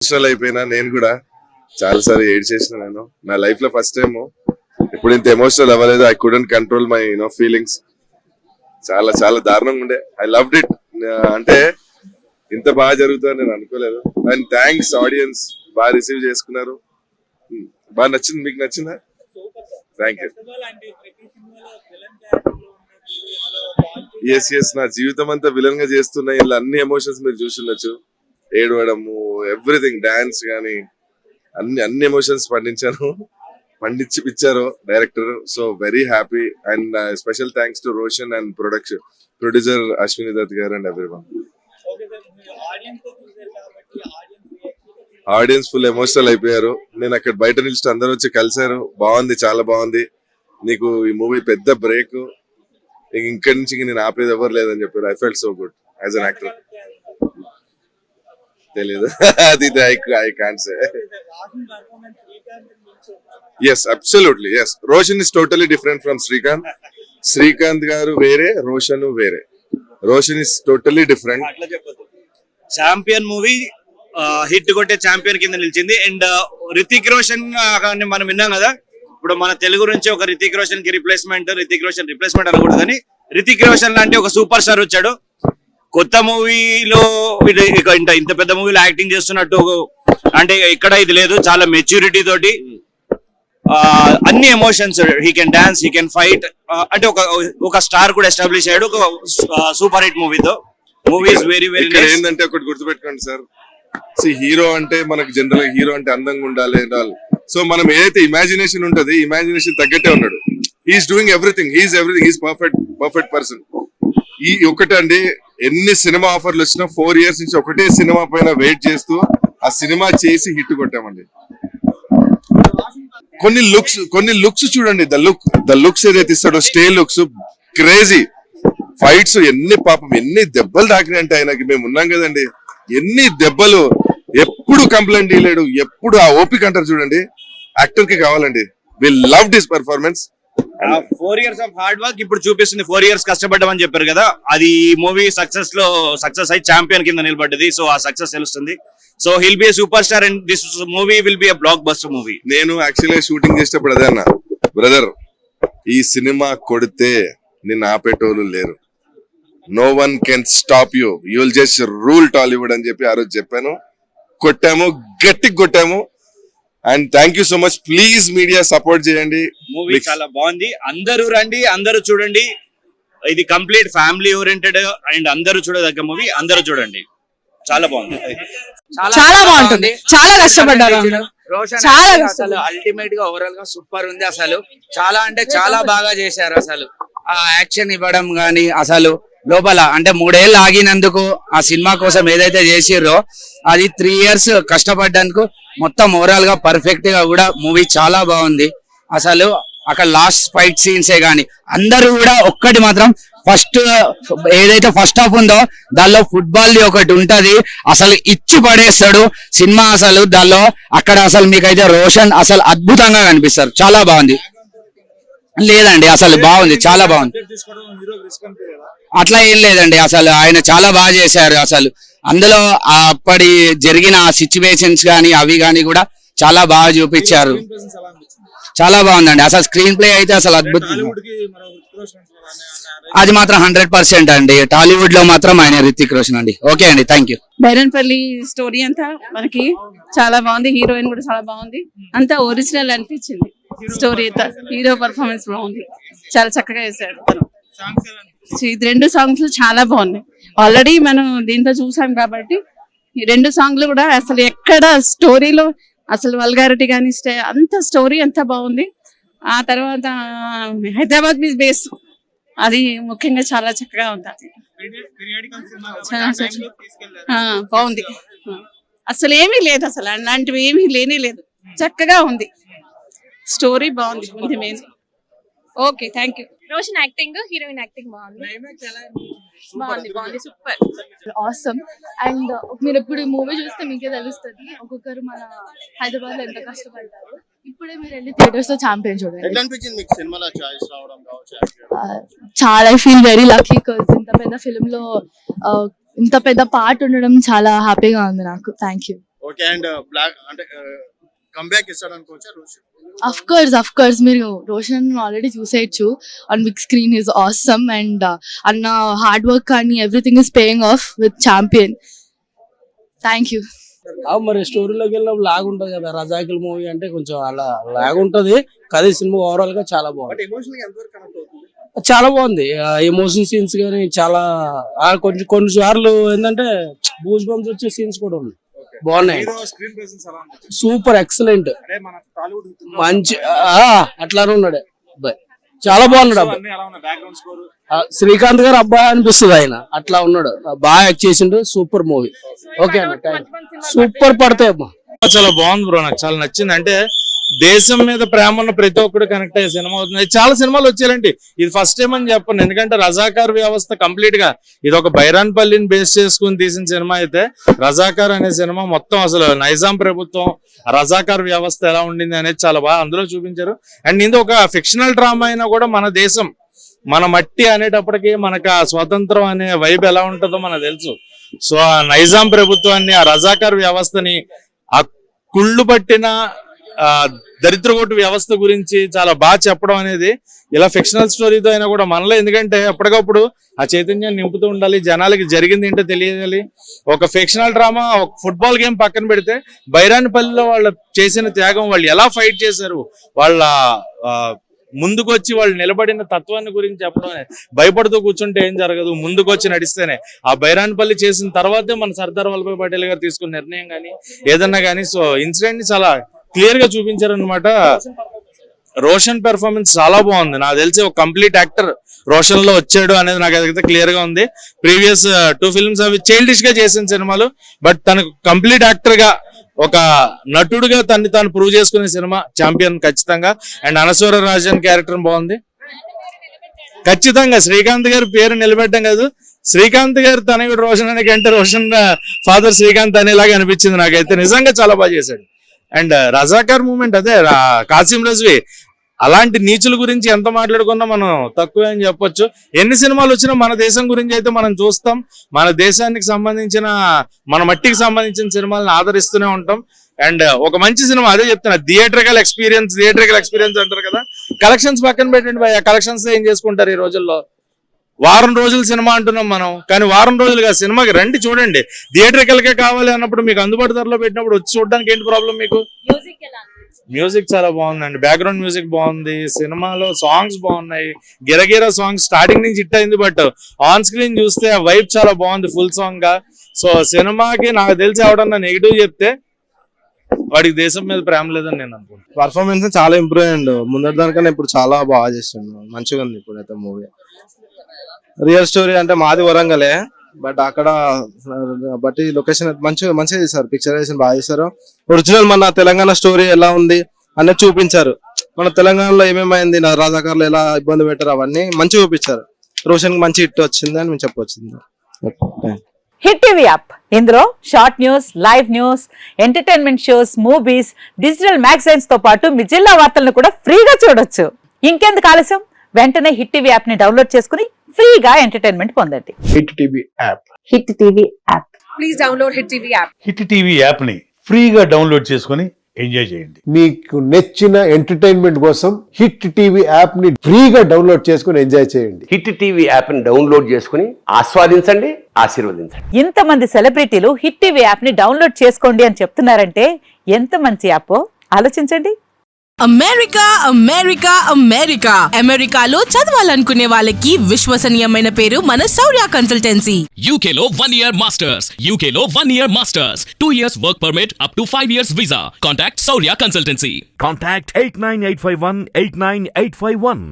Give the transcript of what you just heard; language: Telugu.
ఎమోషనల్ అయిపోయినా నేను కూడా చాలా సార్లు ఏడ్ చేసిన నేను నా లైఫ్ లో ఫస్ట్ టైం ఇప్పుడు ఇంత ఎమోషనల్ అవ్వలేదు. I couldn't control my feelings. చాలా చాలా దారుణంగా ఉండే. I loved it. అంటే ఇంత బాగా జరుగుతుందని నేను అనుకోలేదు. అండ్ థ్యాంక్స్ ఆడియన్స్, బాగా రిసీవ్ చేసుకున్నారు. బాగా నచ్చింది. మీకు నచ్చిందా? Thank you. ఎస్ నా జీవితం అంతా విలన్ గా చేస్తున్నా. ఇలా అన్ని ఎమోషన్స్ మీరు చూసుండొచ్చు. ఏడవడము, ఎవ్రీథింగ్, డాన్స్ గానీ అన్ని ఎమోషన్స్ పండించారు director. So very happy. And special thanks to Roshan and producer Ashwini Dutt garu and everyone. Audience full emotional అయిపోయారు. నేను అక్కడ బయట నిలిచి అందరూ వచ్చి కలిసారు. బాగుంది, చాలా బాగుంది. నీకు ఈ మూవీ పెద్ద బ్రేక్. ఇక్కడి నుంచి నేను ఆపేది ఎవరు లేదని చెప్పారు. I felt so good as an actor. తెలీదు అది I can't say. Yes, absolutely yes. Roshan is totally different from Srikanth. Srikanth garu వేరే, రోషన్ వేరే. Roshan is totally different. Champion movie hit కొట్టే ఛాంపియన్ కింద నిలిచింది. అండ్ రితిక్ రోషన్ మనం విన్నాం కదా, ఇప్పుడు మన తెలుగు నుంచి ఒక రితిక్ రోషన్ కి రిప్లేస్మెంట్ అనకూడదు కానీ రితిక్ రోషన్ లాంటి ఒక సూపర్ స్టార్ వచ్చాడు. కొత్త మూవీలో ఇంత పెద్ద మూవీలో యాక్టింగ్ చేస్తున్నట్టు అంటే ఇక్కడ ఇది లేదు. చాలా మెచ్యూరిటీ తోటి అన్ని emotions, he can dance, he can fight. అంటే ఒక స్టార్ కూడా ఎస్టాబ్లిష్ అయ్యాడు ఒక సూపర్ హిట్ మూవీతో. Movie is very very nice. ఏంటంటే ఒకటి గుర్తుపెట్టుకోండి సార్, హీరో అంటే మనకు జనరల్ గా హీరో అంటే అందంగా ఉండాలి. సో మనం ఏదైతే ఇమాజినేషన్ ఉంటది, ఇమాజినేషన్ తగ్గట్టే ఉన్నాడు. He's doing everything. He's perfect person. ఈ ఒకటండి, ఎన్ని సినిమా ఆఫర్లు వచ్చినా 4 years నుంచి ఒకటే సినిమా పైన వెయిట్ చేస్తూ ఆ సినిమా చేసి హిట్ కొట్టామండి. కొన్ని లుక్స్ చూడండి. ద లుక్స్ ఏదైతే ఇస్తాడో, స్టే లుక్స్ క్రేజీ. ఫైట్స్ ఎన్ని దెబ్బలు తాకినాయంటే ఆయనకి. మేము ఉన్నాం కదండి, ఎన్ని దెబ్బలు. ఎప్పుడు కంప్లైంట్ ఇవ్వలేడు. ఎప్పుడు ఆ ఓపిక అంటారు చూడండి, యాక్టర్ కి కావాలండి. We love this performance. 4 years of hard work ఇప్పుడు చూపిస్తుంది. 4 years కష్టపడ్డామని చెప్పారు కదా, అది మూవీ సక్సెస్ అయి ఛాంపియన్ కింద నిలబడ్డది. సో ఆ సక్సెస్ తెలుస్తుంది. So he'll be super star and this movie will be blockbuster movie. నేను యాక్చువల్గా షూటింగ్ చేసేటప్పుడు అదే అన్న, బ్రదర్ ఈ సినిమా కొడితే నిన్ను ఆపేటోళ్ళు లేరు. No one can stop you. You will just rule Tollywood అని చెప్పి ఆ రోజు చెప్పాను. కొట్టాము, గట్టిగా కొట్టాము. And thank you so much. Please media support చేయండి. మూవీ చాలా బాగుంది. అందరూ రండి, అందరూ చూడండి. ఇది కంప్లీట్ ఫ్యామిలీ ఓరియంటెడ్ అండ్ అందరూ చూడదగ్గ మూవీ. అందరూ చూడండి, చాలా బాగుంది. చాలా బాగుంటుంది. చాలా కష్టపడ్డారు. చాలా అసలు అల్టిమేట్ గా ఓవరాల్ గా సూపర్ ఉంది. అసలు చాలా అంటే చాలా బాగా చేశారు. అసలు ఆ యాక్షన్ ఇవ్వడం గానీ, అసలు లోపల అంటే 3 ఏళ్ళు ఆగినందుకు ఆ సినిమా కోసం ఏదైతే చేసిర్రో అది 3 years కష్టపడ్డానికి మొత్తం ఓవరాల్ గా పర్ఫెక్ట్ గా కూడా మూవీ చాలా బాగుంది. అసలు అక్కడ లాస్ట్ ఫైట్ సీన్సే గానీ అందరూ కూడా ఒక్కటి మాత్రం ఏదైతే ఫస్ట్ హాఫ్ ఉందో దానిలో ఫుట్బాల్ ది ఒకటి ఉంటది, అసలు ఇచ్చి పడేస్తాడు సినిమా. అసలు దానిలో అక్కడ అసలు మీకైతే రోషన్ అసలు అద్భుతంగా కనిపిస్తారు. చాలా బాగుంది. లేదండి, అసలు బాగుంది, చాలా బాగుంది. అట్లా ఏం లేదండి, అసలు ఆయన చాలా బాగా చేశారు. అసలు అందులో అప్పటి జరిగిన సిచ్యువేషన్స్ గానీ అవి గానీ కూడా చాలా బాగా చూపించారు. చాలా బాగుందండి. అసలు స్క్రీన్ ప్లే అయితే అసలు అద్భుతం. అది మాత్రం 100% అండి. టాలీవుడ్ లో మాత్రం ఆయన రితిక్ రోషన్ అండి. ఓకే అండి, థ్యాంక్ యూ. బైరన్పల్లి స్టోరీ అంతా మనకి చాలా బాగుంది. హీరోయిన్ కూడా చాలా బాగుంది. అంతా ఒరిజినల్ అనిపించింది స్టోరీ అంతా. హీరో పర్ఫార్మెన్స్ బాగుంది, చాలా చక్కగా చేశాడు తను. 2 సాంగ్స్ చాలా బాగున్నాయి. ఆల్రెడీ మనం దీంట్లో చూసాం కాబట్టి ఈ 2 సాంగ్లు కూడా అసలు ఎక్కడ స్టోరీలో అసలు వల్గారిటీ కానీ అంత స్టోరీ అంతా బాగుంది. ఆ తర్వాత హైదరాబాద్ మీద బేస్ అది ముఖ్యంగా చాలా చక్కగా ఉంది. బాగుంది. అసలు ఏమీ లేదు, అసలు అలాంటివి ఏమీ లేనే లేదు. చక్కగా ఉంది, స్టోరీ బాగుంది. ఉంది main. Okay, thank you. Roshan acting, heroine acting బాగుంది. Super, awesome. అండ్ మీరు ఇప్పుడు మూవీ చూస్తే మీకే తెలుస్తుంది ఒక్కొక్కరు మన హైదరాబాద్ లో ఎంత కష్టపడతారు. ఇప్పుడే మీరు వెళ్ళి థియేటర్స్ లో ఛాంపియన్ చూడండి. చాలా I feel very lucky because ఇంత పెద్ద ఫిల్మ్ లో ఇంత పెద్ద పార్ట్ ఉండడం చాలా హ్యాపీగా ఉంది నాకు. Thank you. Okay and black అంటే కంబ్యాక్ ఇస్తాడు అనుకోవచ్చా రోషన్? అఫ్ కోర్స్ మీరు రోషన్ ఆల్రెడీ చూసేయచ్చు on big screen is awesome and అన్న హార్డ్ వర్క్ కానీ everything is paying off with champion. Thank you. మరి స్టోరీలోకి వెళ్ళినప్పుడు లాగ్ ఉంటది కదా, రజాకిల్ మూవీ అంటే కొంచెం అలా లాగ్ ఉంటది. కథ సినిమా ఓవరాల్ గా చాలా బాగుంది, బట్ ఎమోషనల్ ఎంతవరకు కనెక్ట్ అవుతుంది? చాలా బాగుంది. ఎమోషన్ సీన్స్ కానీ చాలా కొన్ని సార్లు ఏంటంటే బూజ్ బంప్స్ వచ్చే సీన్స్ కూడా ఉన్నాయి, బాగున్నాయి. హీరో స్క్రీన్ ప్రెజెన్స్ ఎలా ఉంది? సూపర్ ఎక్సలెంట్, అంటే మన టాలీవుడ్ మంచి అట్లానే ఉన్నాడు అబ్బాయి, చాలా బాగున్నాడు అబ్బాయి. అన్ని ఎలా ఉన్నాయి? బ్యాక్గ్రౌండ్ స్కోర్ శ్రీకాంత్ గారు అబ్బాయి అనిపిస్తుంది, ఆయన అట్లా ఉన్నాడు, బాగా యాక్ట్ చేసిండు. Super movie. ఓకే అన్న, సూపర్ పడతాయి అమ్మా. చాలా బాగుంది బ్రో, నాకు చాలా నచ్చింది. అంటే దేశం మీద ప్రేమ ఉన్న ప్రతి ఒక్కరు కనెక్ట్ అయ్యే సినిమా అవుతుంది. చాలా సినిమాలు వచ్చాయండి, ఇది ఫస్ట్ టైం అని చెప్పను. ఎందుకంటే రజాకార్ వ్యవస్థ కంప్లీట్ గా ఇది ఒక బైరాన్పల్లిని బేస్ చేసుకుని తీసిన సినిమా అయితే, రజాకార్ అనే సినిమా మొత్తం అసలు నైజాం ప్రభుత్వం రజాకార్ వ్యవస్థ ఎలా ఉండింది అనేది చాలా బాగా అందులో చూపించారు. అండ్ ఇది ఒక ఫిక్షనల్ డ్రామా అయినా కూడా మన దేశం మన మట్టి అనేటప్పటికీ మనకు ఆ స్వతంత్రం అనే వైబ్ ఎలా ఉంటుందో మనకు తెలుసు. సో ఆ నైజాం ప్రభుత్వాన్ని, ఆ రజాకార్ వ్యవస్థని, ఆ కుళ్ళు పట్టిన దరిద్రగొట్టు వ్యవస్థ గురించి చాలా బాగా చెప్పడం అనేది ఇలా ఫిక్షనల్ స్టోరీతో అయినా కూడా మనలో, ఎందుకంటే ఎప్పటికప్పుడు ఆ చైతన్యాన్ని నింపుతూ ఉండాలి, జనాలకి జరిగింది ఏంటో తెలియాలి. ఒక ఫిక్షనల్ డ్రామా, ఒక ఫుట్బాల్ గేమ్ పక్కన పెడితే బైరాన్పల్లిలో వాళ్ళు చేసిన త్యాగం, వాళ్ళు ఎలా ఫైట్ చేశారు, వాళ్ళ ముందుకు వచ్చి వాళ్ళు నిలబడిన తత్వాన్ని గురించి చెప్పడం. భయపడుతూ కూర్చుంటే ఏం జరగదు, ముందుకు వచ్చి నడిస్తేనే. ఆ బైరాన్పల్లి చేసిన తర్వాతే మన సర్దార్ వల్లభాయ్ పటేల్ గారు తీసుకున్న నిర్ణయం కానీ ఏదన్నా కానీ, సో ఇన్సిడెంట్ ని చాలా క్లియర్ గా చూపించారు అనమాట. రోషన్ పెర్ఫార్మెన్స్ చాలా బాగుంది. నాకు తెలిసి ఒక కంప్లీట్ యాక్టర్ రోషన్ లో వచ్చాడు అనేది నాకు అయితే క్లియర్ గా ఉంది. ప్రీవియస్ 2 ఫిల్మ్స్ అవి చైల్డిష్ గా చేసిన సినిమాలు, బట్ తనకు కంప్లీట్ యాక్టర్ గా, ఒక నటుడుగా తన్ని తాను ప్రూవ్ చేసుకునే సినిమా ఛాంపియన్ ఖచ్చితంగా. అండ్ అనసూర రాజన్ క్యారెక్టర్ బాగుంది ఖచ్చితంగా. శ్రీకాంత్ గారి పేరు నిలబెట్టడం కాదు, శ్రీకాంత్ గారు తనయుడు రోషన్ అనే కంటే రోషన్ ఫాదర్ శ్రీకాంత్ అనేలాగా అనిపించింది నాకైతే. నిజంగా చాలా బాగా చేశాడు. అండ్ రజాకార్ మూమెంట్, అదే కాసిం రజ్వీ, అలాంటి నీచుల గురించి ఎంత మాట్లాడుకున్నా మనం తక్కువే అని చెప్పొచ్చు. ఎన్ని సినిమాలు వచ్చినా మన దేశం గురించి అయితే మనం చూస్తాం. మన దేశానికి సంబంధించిన, మన మట్టికి సంబంధించిన సినిమాలను ఆదరిస్తూనే ఉంటాం. అండ్ ఒక మంచి సినిమా, అదే చెప్తున్నా, థియేట్రికల్ ఎక్స్పీరియన్స్ అంటారు కదా. కలెక్షన్స్ పక్కన పెట్టండి భయ, కలెక్షన్స్ ఏం చేసుకుంటారు ఈ రోజుల్లో? వారం రోజులు సినిమా అంటున్నాం మనం, కానీ వారం రోజులుగా సినిమాకి రండి, చూడండి. థియేట్రికల్ గా కావాలి అన్నప్పుడు మీకు అందుబాటు ధరలో పెట్టినప్పుడు వచ్చి చూడడానికి ఏంటి ప్రాబ్లం మీకు? మ్యూజిక్ చాలా బాగుందండి, బ్యాక్గ్రౌండ్ మ్యూజిక్ బాగుంది, సినిమాలో సాంగ్స్ బాగున్నాయి. గిరగిర సాంగ్ స్టార్టింగ్ నుంచి హిట్ అయింది, బట్ ఆన్ స్క్రీన్ చూస్తే ఆ వైబ్ చాలా బాగుంది ఫుల్ సాంగ్ గా. సో సినిమాకి నాకు తెలిసి ఎవడన్నా నెగిటివ్ చెప్తే వాడికి దేశం మీద ప్రేమ లేదని నేను అనుకుంటున్నాను. పర్ఫార్మెన్స్ చాలా ఇంప్రూవ్ అయ్యిండు, ముందటి దానికన్నా ఇప్పుడు చాలా బాగా చేస్తుండు, మంచిగా ఉంది ఇప్పుడైతే మూవీ. రియల్ స్టోరీ అంటే మాది వరంగలే, బట్ అక్కడ బట్టి లొకేషన్ మంచిగా చేశారు, పిక్చరైజేషన్ బాగా చేశారు. ఒరిజినల్ మన తెలంగాణ స్టోరీ ఎలా ఉంది అనేది చూపించారు. మన తెలంగాణలో ఏమేమైంది, రాజాకారులు ఎలా ఇబ్బంది పెట్టారు, అవన్నీ మంచిగా చూపించారు. రోషన్ కి మంచి హిట్ వచ్చింది అని మేము చెప్పొచ్చింది. హిట్ టీవీ యాప్, ఇందులో short news, live news, entertainment shows, movies, digital magazines తో పాటు మీ జిల్లా వార్తలను కూడా ఫ్రీగా చూడొచ్చు. ఇంకెందుకు ఆలస్యం, వెంటనే హిట్ టీవీ యాప్ ని డౌన్లోడ్ చేసుకుని ఫ్రీగా ఎంటర్టైన్మెంట్ పొందండి. Hit TV app, hit TV app, please download hit TV app. Hit TV app ని ఫ్రీగా డౌన్లోడ్ చేసుకుని ఎంజాయ్ చేయండి. మీకు నచ్చిన ఎంటర్టైన్మెంట్ కోసం హిట్ టీవీ యాప్ ని ఫ్రీగా డౌన్లోడ్ చేసుకుని ఎంజాయ్ చేయండి. హిట్ టీవీ యాప్ ని డౌన్లోడ్ చేసుకుని ఆస్వాదించండి, ఆశీర్వదించండి. ఇంతమంది సెలబ్రిటీలు హిట్ టీవీ యాప్ ని డౌన్లోడ్ చేసుకోండి అని చెప్తున్నారంటే ఎంత మంచి యాప్ ఆలోచించండి. అమెరికా అమెరికా అమెరికా అమెరికాలో చదవాలనుకునే వాళ్ళకి విశ్వసనీయమైన పేరు మన శౌర్య కన్సల్టెన్సీ. UK లో 1 year masters, UK లో 1 year masters, 2 years work permit up to 5 years visa. Contact Saurya Consultancy. Contact 89851 89851.